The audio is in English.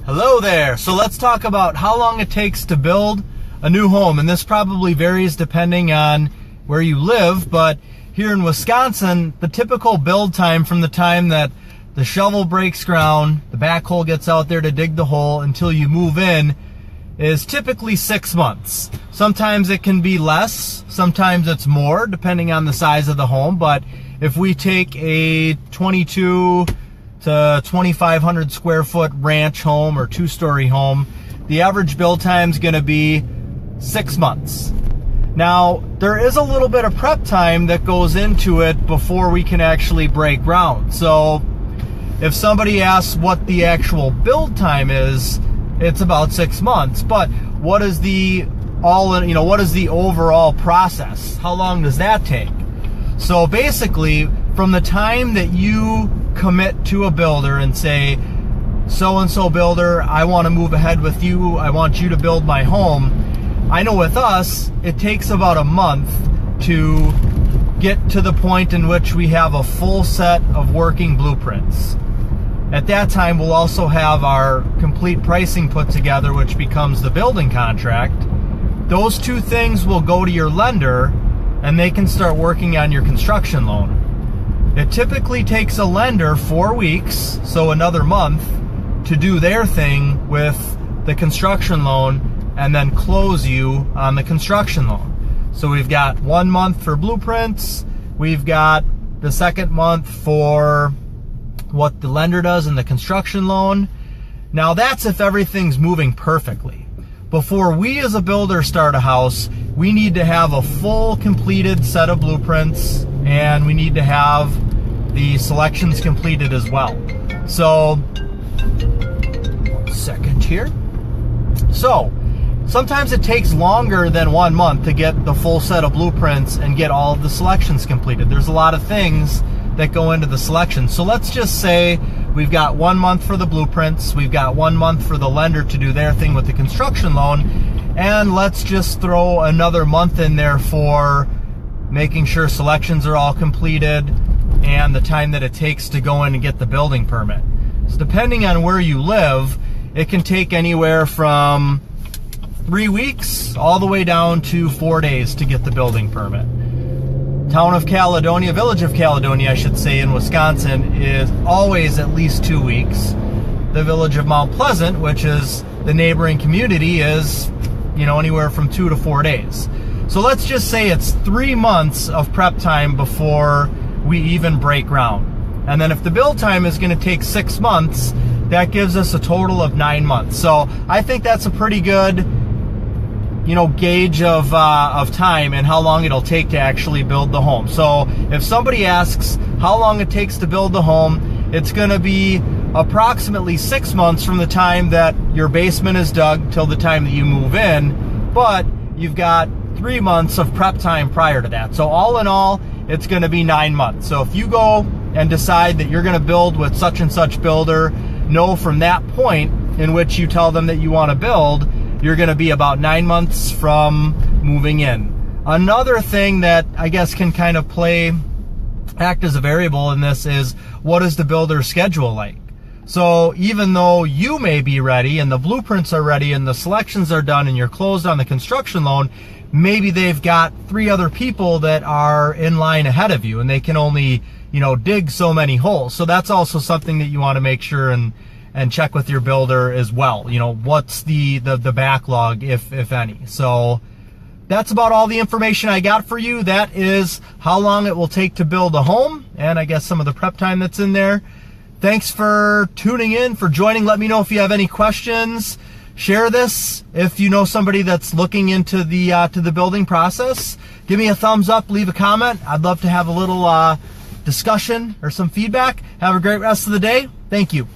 Hello there. So let's talk about how long it takes to build a new home. And this probably varies depending on where you live, but here in Wisconsin, the typical build time from the time that the shovel breaks ground, the backhoe gets out there to dig the hole until you move in is typically 6 months. Sometimes it can be less, sometimes it's more, depending on the size of the home. But if we take a 22 to 2,500 square foot ranch home or two-story home, the average build time is going to be 6 months. Now, there is a little bit of prep time that goes into it before we can actually break ground. So if somebody asks what the actual build time is, it's about 6 months. But what is the what is the overall process? How long does that take? So basically, from the time that you commit to a builder and say, so-and-so builder, I want to move ahead with you, I want you to build my home, I know with us, it takes about a month to get to the point in which we have a full set of working blueprints. At that time, we'll also have our complete pricing put together, which becomes the building contract. Those two things will go to your lender, and they can start working on your construction loan. It typically takes a lender 4 weeks, so another month, to do their thing with the construction loan and then close you on the construction loan. So we've got 1 month for blueprints, we've got the second month for what the lender does in the construction loan. Now that's if everything's moving perfectly. Before we as a builder start a house, we need to have a full completed set of blueprints, and we need to have the selections completed as well. So, 1 second here. So, sometimes it takes longer than 1 month to get the full set of blueprints and get all of the selections completed. There's a lot of things that go into the selection. So let's just say we've got 1 month for the blueprints, we've got 1 month for the lender to do their thing with the construction loan, and let's just throw another month in there for making sure selections are all completed and the time that it takes to go in and get the building permit. So depending on where you live, it can take anywhere from 3 weeks all the way down to 4 days to get the building permit. Town of Caledonia, Village of Caledonia, I should say, in Wisconsin is always at least 2 weeks. The Village of Mount Pleasant, which is the neighboring community, is, anywhere from 2 to 4 days. So let's just say it's 3 months of prep time before we even break ground. And then if the build time is going to take 6 months, that gives us a total of 9 months. So I think that's a pretty good gauge of time and how long it'll take to actually build the home. So if somebody asks how long it takes to build the home, it's going to be approximately 6 months from the time that your basement is dug till the time that you move in, but you've got 3 months of prep time prior to that. So all in all, it's going to be 9 months. So if you go and decide that you're going to build with such and such builder, know from that point in which you tell them that you want to build, you're going to be about 9 months from moving in. Another thing that I guess can kind of act as a variable in this is, what is the builder's schedule like? So even though you may be ready and the blueprints are ready and the selections are done and you're closed on the construction loan, maybe they've got 3 other people that are in line ahead of you and they can only, dig so many holes. So that's also something that you want to make sure and check with your builder as well. What's the backlog, if any. So that's about all the information I got for you. That is how long it will take to build a home, and I guess some of the prep time that's in there. Thanks for tuning in, for joining. Let me know if you have any questions. Share this if you know somebody that's looking into the building process. Give me a thumbs up, leave a comment. I'd love to have a little discussion or some feedback. Have a great rest of the day. Thank you.